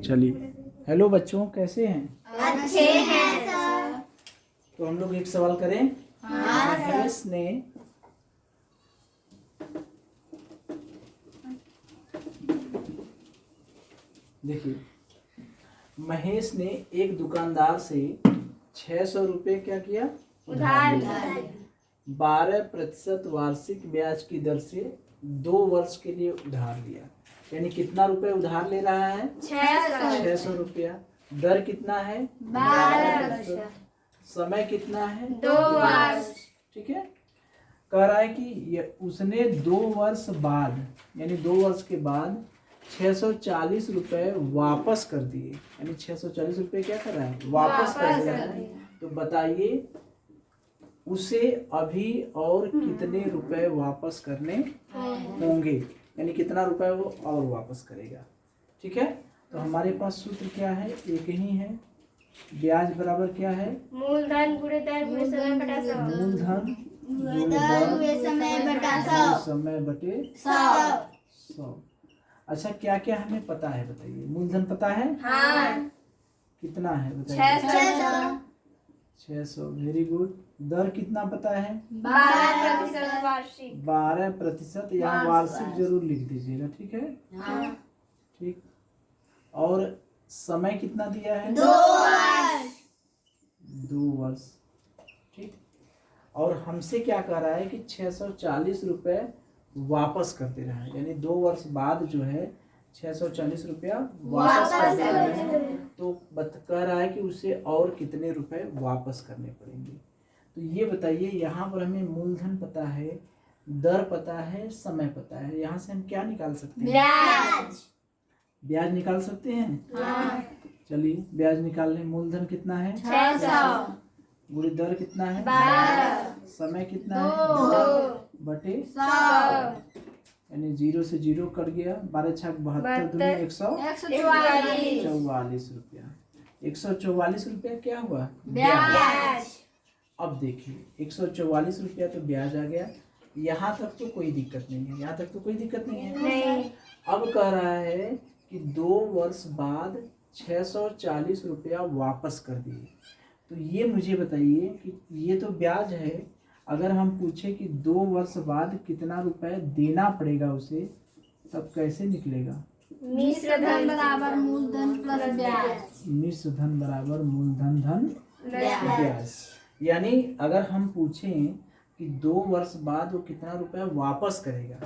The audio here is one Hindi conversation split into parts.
चलिए, हेलो बच्चों, कैसे हैं? अच्छे हैं सर। तो हम लोग एक सवाल करें। हाँ महेश ने देखिए, महेश ने एक दुकानदार से 600 रुपये क्या किया? उधार लिया। 12% वार्षिक ब्याज की दर से 2 वर्ष के लिए उधार लिया। यानी कितना रुपए उधार ले रहा है? 600 रुपया। दर कितना है? 12%। समय कितना है? 2 वर्ष। ठीक है। कह रहा है कि उसने 2 वर्ष बाद, यानी 2 वर्ष के बाद 640 रुपये वापस कर दिए। यानी 640 रुपये क्या कर रहा है? वापस कर दिया है। तो बताइए उसे अभी और कितने रुपए वापस करने होंगे? यानी कितना रुपए वो और वापस करेगा। ठीक है। तो हमारे पास सूत्र क्या है? एक ही है। ब्याज बराबर क्या है? मूलधन गुणे दर गुणे समय बटा 100। मूलधन गुणे समय बटा 100। समय बटे 100। अच्छा, क्या क्या हमें पता है बताइए? मूलधन पता है? हाँ। कितना है बताइए? 600। 600। Very good. दर कितना पता है? 12% वार्षिक। 12%। यहाँ वार्षिक जरूर लिख दीजिएगा। ठीक है। हाँ। ठीक। और समय कितना दिया है? 2 वर्ष। 2 वर्ष। ठीक। और हमसे क्या कह रहा है कि 640 रुपये वापस करते रहा है। यानी 2 वर्ष बाद जो है 640 रुपया वापस कर दे रहा है। तो कह रहा है कि उसे और कितने रुपए वापस करने पड़ेंगे। तो ये बताइए, यहाँ पर हमें मूलधन पता है, दर पता है, समय पता है। यहाँ से हम क्या निकाल सकते हैं? ब्याज निकाल सकते हैं। हाँ। चलिए ब्याज निकाल लें। मूलधन कितना है? 600। गुणे दर कितना है? 12। समय कितना है? 2 बटे 100। यानी 0 से 0 कट गया। 12 छक 72 दूनी 144 रुपया। 144 रुपया क्या हुआ? ब्याज। अब देखिए 144 रुपया तो ब्याज आ गया। यहाँ तक तो कोई दिक्कत नहीं है। यहाँ तक तो कोई दिक्कत नहीं है। नहीं। अब कह रहा है कि 2 वर्ष बाद 640 रुपया वापस कर दिए। तो ये मुझे बताइए कि ये तो ब्याज है। अगर हम पूछे कि 2 वर्ष बाद कितना रुपए देना पड़ेगा उसे, तब कैसे निकलेगा? मिश्र धन बराबर मूलधन प्लस ब्याज। मिश्र धन बराबर मूलधन धन ब्याज। यानी अगर हम पूछें कि 2 वर्ष बाद वो कितना रुपया वापस करेगा,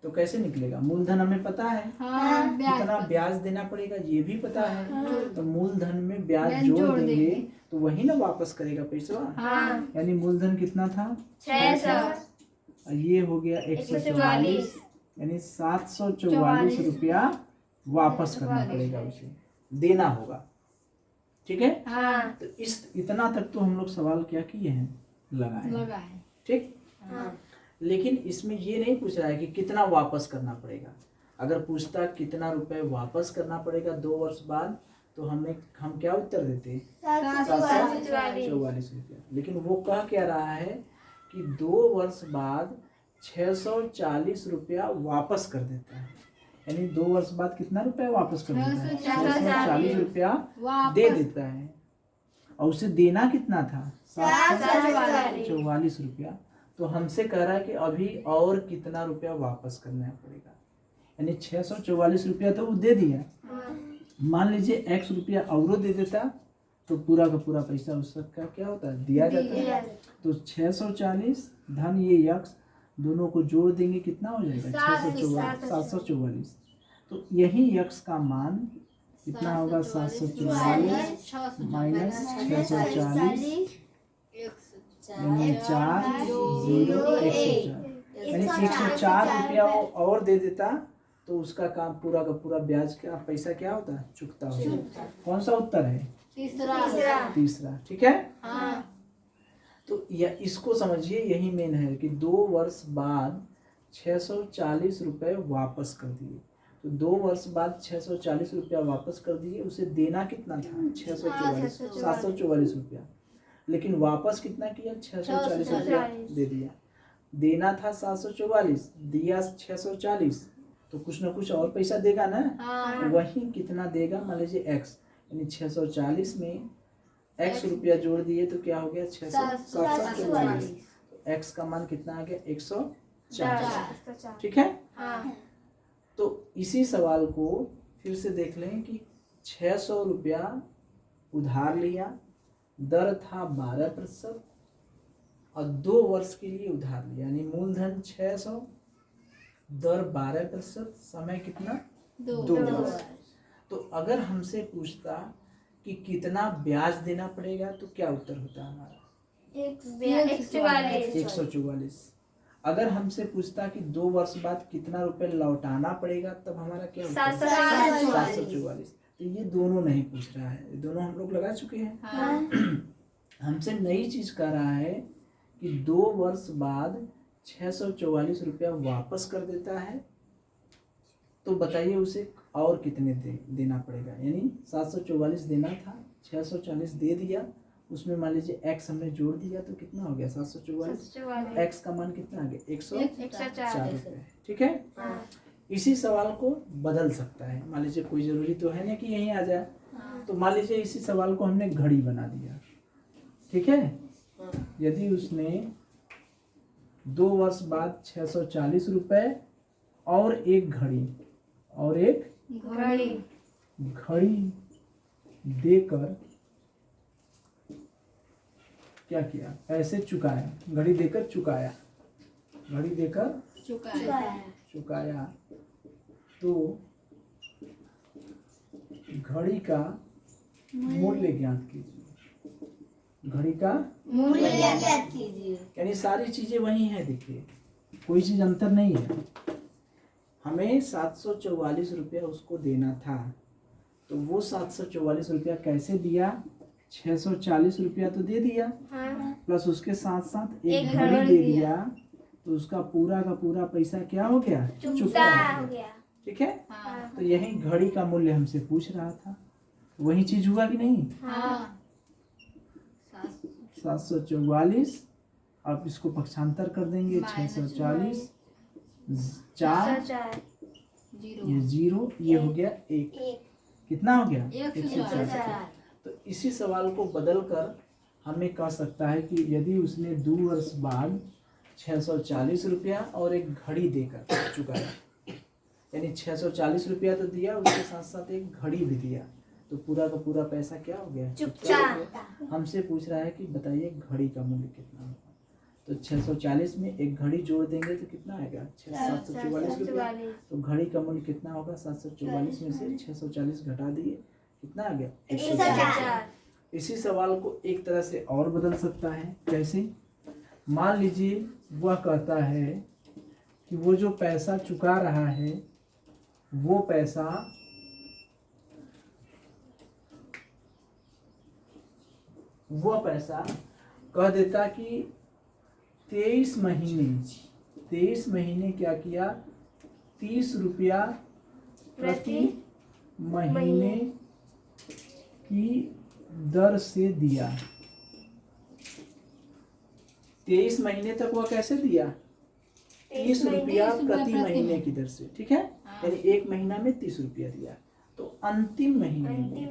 तो कैसे निकलेगा? मूलधन हमें पता है। हाँ। कितना ब्याज देना पड़ेगा ये भी पता है। तो मूलधन में ब्याज जोड़ देंगे तो वही ना वापस करेगा पैसा। हाँ। यानी मूलधन कितना था? 600। ये हो गया 144। यानी 744 रुपया वापस करना पड़ेगा, उसे देना होगा। ठीक है। हाँ। तो इतना तक तो हम लोग सवाल क्या किए हैं? लगाए। ठीक। हाँ। लेकिन इसमें ये नहीं पूछ रहा है कि कितना वापस करना पड़ेगा। अगर पूछता कितना रुपए वापस करना पड़ेगा 2 वर्ष बाद, तो हम क्या उत्तर देते? 744 रुपया। लेकिन वो कह क्या रहा है कि 2 वर्ष बाद 640 रुपया वापस कर देता है। यानी 2 वर्ष बाद कितना रुपया वापस कर देता है? 640 रुपया दे देता है। और उसे देना कितना था? 744 रुपया। तो हमसे कह रहा है कि अभी और कितना रुपया वापस करना पड़ेगा। यानी 644 रुपया तो वो दे दिया। मान लीजिए x रुपया और दे देता तो पूरा का पूरा पैसा उसका क्या होता है? दिया जाता है। तो 640 धन ये x दोनों को जोड़ देंगे, कितना हो जाएगा? 744। तो यही x का मान कितना होगा? 744 माइनस 640 यानी 4 0 104। यानी 104 रुपया वो और दे देता तो उसका काम पूरा का पूरा ब्याज का पैसा क्या होता है? चुकता होता। कौन सा उत्तर है? तीसरा। ठीक है। हाँ। तो इसको समझिए, यही मेन है कि 2 वर्ष बाद 640 रुपये वापस कर दिए। तो 2 वर्ष बाद 640 रुपया वापस कर दिए। उसे देना कितना था? 744 रुपया। लेकिन वापस कितना किया? 640 रुपया दे दिया। देना था 744, दिया 640। तो कुछ ना कुछ और पैसा देगा ना। हाँ। वही कितना देगा, मान लीजिए x, यानी 640 में x रुपया जोड़ दिए तो क्या हो गया 744। तो x का मान कितना आ गया 104। ठीक है। हाँ। तो इसी सवाल को फिर से देख लें कि 600 रुपया उधार लिया, दर था 12% और 2 वर्ष के लिए उधार लिया, यानी मूलधन 600, दर 12%, समय कितना 2 वर्ष। तो अगर हमसे पूछता कि कितना ब्याज देना पड़ेगा तो क्या उत्तर होता हमारा 144। अगर हमसे पूछता कि 2 वर्ष बाद कितना रुपए लौटाना पड़ेगा तब हमारा क्या होता है 744। तो ये दोनों नहीं पूछ रहा है, ये दोनों हम लोग लगा चुके हैं। हाँ। हमसे नई चीज कह रहा है कि 2 वर्ष बाद 644 रुपया वापस कर देता है, तो बताइए उसे और कितने देना पड़ेगा। यानी 744 देना था, 640 दे दिया, उसमें मान लीजिए x हमने जोड़ दिया तो कितना हो गया 744। x का मान कितना आ गया 104 रुपये। ठीक है। इसी सवाल को बदल सकता है, मान लीजिए कोई जरूरी तो है ना कि यहीं आ जाए। तो मान लीजिए इसी सवाल को हमने घड़ी बना दिया। ठीक है। यदि उसने 2 वर्ष बाद 640 रुपए और एक घड़ी देकर क्या किया, पैसे चुकाया, घड़ी देकर चुकाया, तो घड़ी का मूल्य ज्ञात कीजिए। घड़ी का मूल्य ज्ञात कीजिए। यानी सारी चीजें वही हैं, देखिए कोई चीज अंतर नहीं है। हमें 744 रुपया उसको देना था, तो वो 744 रुपया कैसे दिया, 640 रुपया तो दे दिया, प्लस उसके साथ साथ एक घड़ी दे दिया, तो उसका पूरा का पूरा पैसा क्या हो गया, चुकता हो गया। ठीक है। तो यही घड़ी का मूल्य हमसे पूछ रहा था, वही चीज हुआ कि नहीं। 744, आप इसको पक्षांतर कर देंगे, 640 4 ये 0, ये हो गया 1, कितना हो गया 104। तो इसी सवाल को बदल कर हमें कह सकता है कि यदि उसने 2 वर्ष बाद 640 रुपया और एक घड़ी देकर चुकाया, यानी 640 रुपया तो दिया, उसके साथ साथ एक घड़ी भी दिया, तो पूरा का पूरा पैसा क्या हो गया, चुकता हो गया। हमसे पूछ रहा है कि बताइए घड़ी का मूल्य कितना होगा। तो 640 में एक घड़ी जोड़ देंगे तो कितना आएगा 744 रुपया। तो घड़ी का मूल्य कितना होगा, 744 में से 640 घटा दिए, कितना आ गया 104। इसी सवाल को एक तरह से और बदल सकता है, कैसे, मान लीजिए वह कहता है कि वो जो पैसा चुका रहा है वो पैसा कह देता कि 23 महीने क्या किया, 30 रुपया प्रति महीने की दर से दिया। 23 महीने तक वह कैसे दिया, 30 रुपया प्रति महीने की दर से। ठीक है। यानी 1 महीना में 30 रुपया दिया। तो अंतिम महीने में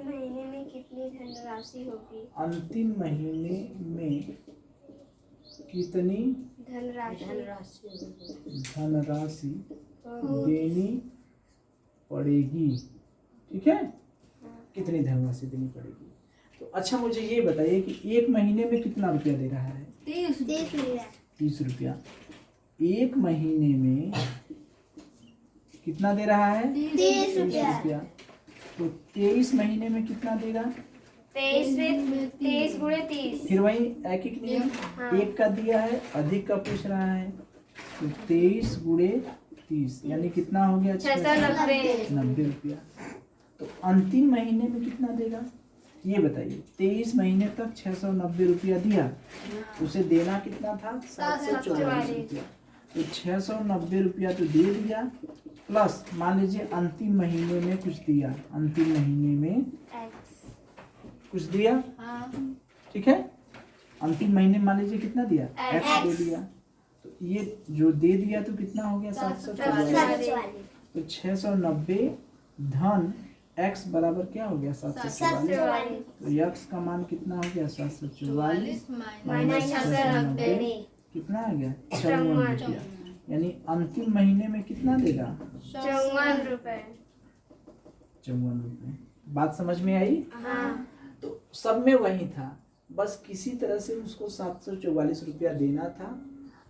कितनी धनराशि होगी, अंतिम महीने में कितनी धनराशि देनी पड़ेगी। ठीक है। कितनी धनराशि देनी पड़ेगी। तो अच्छा मुझे ये बताइए कि 1 महीने में कितना रुपया दे रहा है, 30 रुपया। 1 महीने में कितना दे रहा है, 30 रुपया। तो 23 महीने में कितना देगा, 23 गुणे 30। फिर वही एक एक नियम, एक का दिया है, अधिक का पूछ रहा है, तो 23 गुणे 30 यानी कितना हो गया 690 रुपया। तो अंतिम महीने में कितना देगा ये बताइए। 23 महीने तक 690 रुपया दिया, उसे देना कितना था 744 रुपया। तो 690 रुपया तो दे दिया, प्लस मान लीजिए अंतिम महीने में कुछ दिया, अंतिम महीने में कुछ दिया। ठीक है। अंतिम महीने मान लीजिए कितना दिया, x दे दिया। तो ये जो दे दिया तो कितना हो गया 744। तो 690 धन x बराबर क्या हो गया 744। तो x का मान कितना हो गया 744 माइनस 690 कितना आ गया 54 रुपया। यानी अंतिम महीने में कितना देगा 54 रुपए। 54 रुपये। बात समझ में आई? हाँ। तो सब में वही था, बस किसी तरह से उसको 744 रुपया देना था।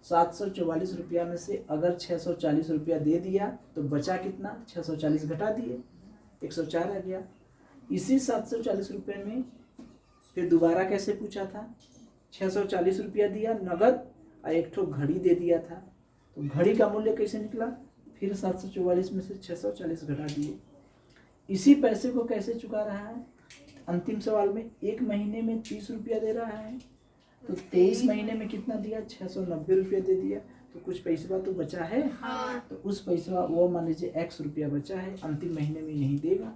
744 रुपया में से अगर 640 रुपया दे दिया तो बचा कितना 640 घटा दिए 104 आ गया। इसी 740 रुपये में फिर दोबारा कैसे पूछा था 640 रुपया दिया नगद और एक ठो घड़ी दे दिया था। तो घड़ी का मूल्य कैसे निकला फिर 744 में से 640 घटा दिए। इसी पैसे को कैसे चुका रहा है अंतिम सवाल में 1 महीने में 30 रुपया दे रहा है तो 23 महीने में कितना दिया 690 रुपया दे दिया। तो कुछ पैसा तो बचा है। तो उस पैसा वो मान लीजिए x रुपया बचा है अंतिम महीने में यही देगा।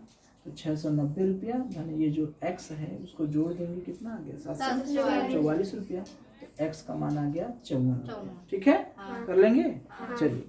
तो 690 रुपया यानी ये जो x है उसको जोड़ देंगे कितना आ गया 744 रुपया। तो x का मान आ गया 54 रुपया। ठीक है कर लेंगे चलिए।